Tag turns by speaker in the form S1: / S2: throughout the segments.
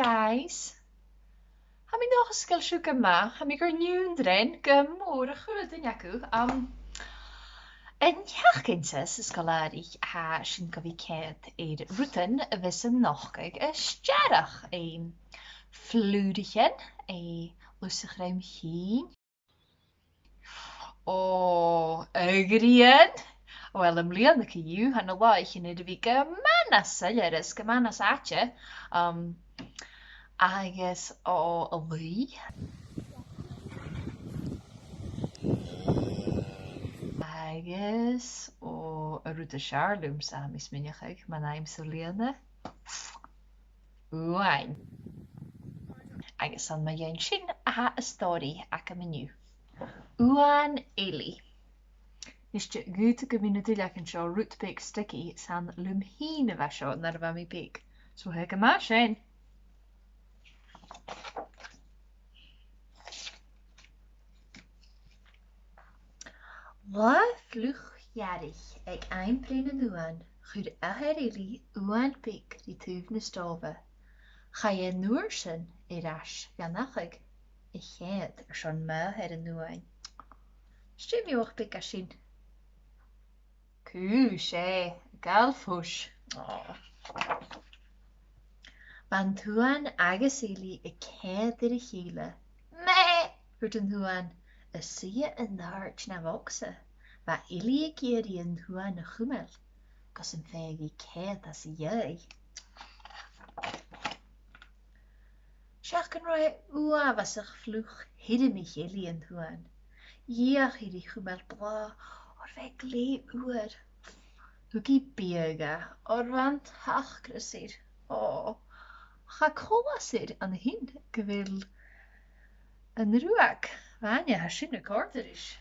S1: guys. Heb ik nog een skillshoek gemaakt? Heb ik er nieuw erin? Goedemorgen, goedendag. En ja, kindjes, skalarig ha shinkaviket routen wissen nog een sterrig een vludigen een lustig ruimheen. Oh, agrien. Wel, lian que you han a laich in de week manas selleres que manas atje. Agus o Lee. Agus o a ruta Charlum sam is minnig, maar naam Selene. Wijn. Agus an ma jen sin a story ac a menu. Uan Eli. Nisje gute community lekken seo rootpik sticky san lumhine wa seo nar wa mi pik. So heke ma sin. Wa vlugjarig ag einplene nuan chud aher Eli uan pik die tuvne stove. Ga je noersen iras ganachig. Ik het schon ma her nuan. Stim je och pik a sin. Cúise, galfush. Van thuan agus Eli I céad ar chéile. Me! Hurt an thuan, a sia an náirt na bhogsa. Va Eli I géirí an thuan na chumel, gus an fégi céad as I dhé. Seach an roi ua was ach vlug hidde mich Eli an thuan. Jiach hierdie chumel bla, or ve glee oer. Hookie bega, or want hach krasir. Ga kolasir an hin gewil an ruak. Vanja ha sinne korter is.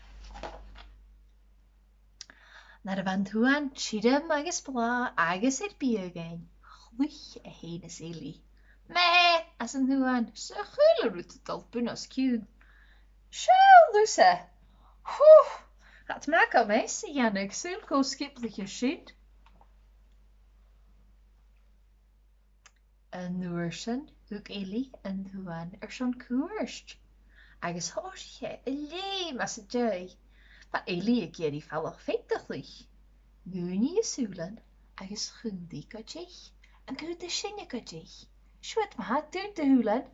S1: Naar van thuan chidem agus bla agus begain. Chlich a henes Eli. Me as an thuan, se chule route tal bunas kuun. Sjou lusse. Het maakt al meisje Jannik, zulko skipliche shit. Een noersen, ook Eli en thuan schon koerst. Agus hoosje, alleen as het jij. Maar Eli ik die vallig vettiglich. Guni is zulen, agus gundi katjich. En goede shinne katjich. Schwet me haat duurt de hulen.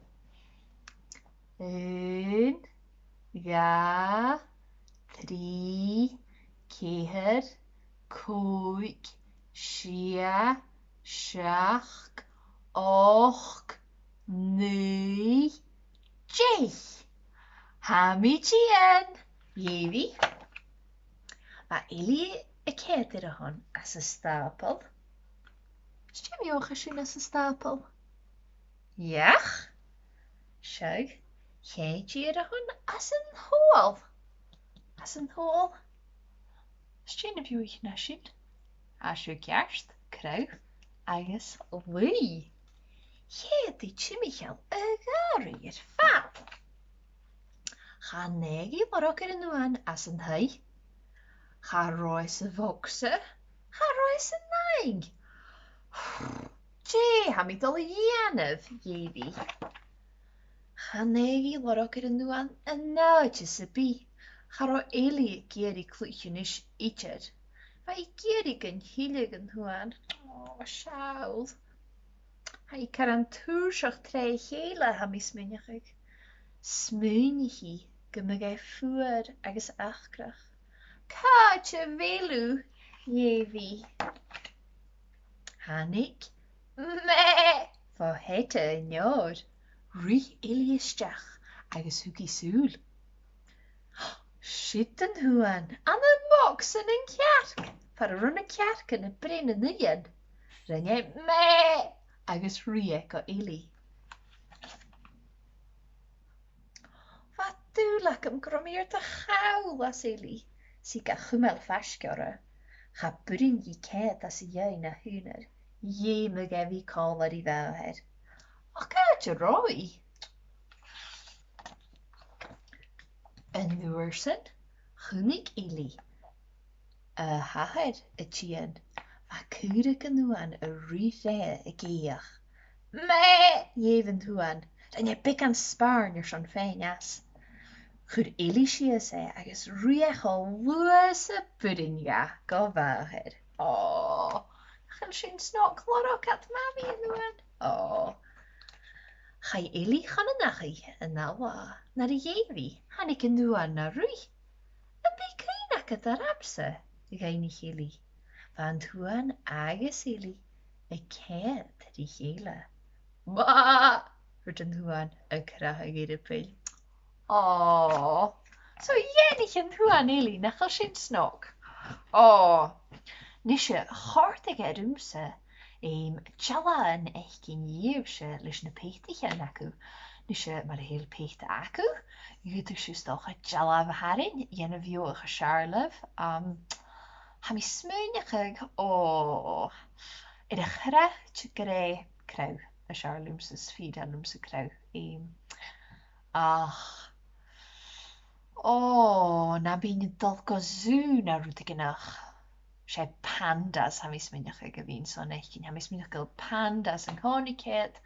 S1: En, ja. 3, 4, 5, 6, 7, 8, 9, 10. Hamitien. Jevi. Maar Eli, ik heet er gewoon als een stapel. Stem je ook als een stapel? Ja. Zo. Geet je er gewoon als een hoel. As een hol. Stien heb je ook naar shit. Als je kerst, kruif, agus, wee. Je die chimichel, hier val. Ga negi maar ook er nu aan as een hei. Ga roise vokse. Ga roise neig. Jee, ha mi al jenev, jevi. Ga negi maar ook er nu aan een nautje se bi. Haro Eli geri klutjenish itcher. Vai geri gen hiligen huan. Sjaul. Hij kan toerzag trei hele hamis minnig. Smunichi gemige fuer agus achkrach. Kaatje velu, jevi. Hanik. Me. Voor hette en jaar. Rie Eli stach agus huki soel. Schitten huan, an een box en een kerk. Voor een runne kerk en een brenne nien. Ren jij mee, agus riek o Eli. Wat doe hem gromeer te gauw was Eli. Si ga chumel vastgjore. Ga brin je keet as jij na huner. Je me geef wie kal wat die wou her. Och kaatje roi. En noersen, gunik Eli. Haher, a tien. Va kurik en nuan a rife a geach. Meh, jeven thuan. Dan je big an spar your son féin as. Chud éili sé agus riach ó luas a budinja go bhahead. Oh, chan sin snok chlorok at mami thuan. Oh. Chai éili chan a nachi yn nawa. Na di jevi, hannig yn thuan na rui. Y big ein ac at ar amser, y gaini chili. Van thuan agus éili, y ced di chéile. Ba! Rydyn thuan y crach ag i'r pil. Oh, so jenig yn thuan éili na chael sin snok. Oh, nisje chortig edumse. Jalla yn eich gyn iwse lys na peitig yn acw. Nisje maar heel pechte acw. Ydych sy'n stoch a jalla fy harin. Yen y fio ych a siarlef. Ha mi smynach ag. Oh, ydych rach ty gre crew. A siarlwm sy'n sfyd alwm sy'n crew. Ach. Oh, na bi'n dolgo zw na rwtig ynach. Sé pandas ha mis minach ag a vín son echin. Ha mis minach gil pandas an cónicet.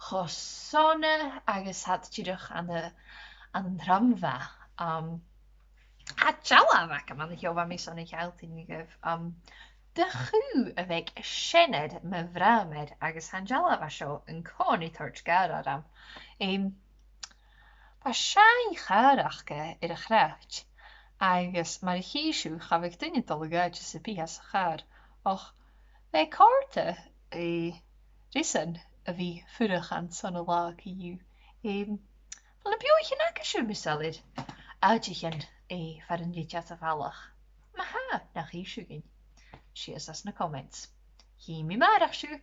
S1: Cho sonne agus hat tidach an dramva. A jalla vac am an jova mis son ich altin gif. De chu a veg sinned me vramed agus han jalla va sjo an cónitort garadam. Ba shain charachke ir a chracht. Agus mar híisiú cha bheith duine dul gaide sa bíhas a char. Och, bheith cárta risan a bhí furach an son a lá ciú. Wel na bioich yn agasiw misalid. Adigyn far yn lidiat a falach. Ma ha na híisiú gyn. Sias as na comments. Hi mi marach siw.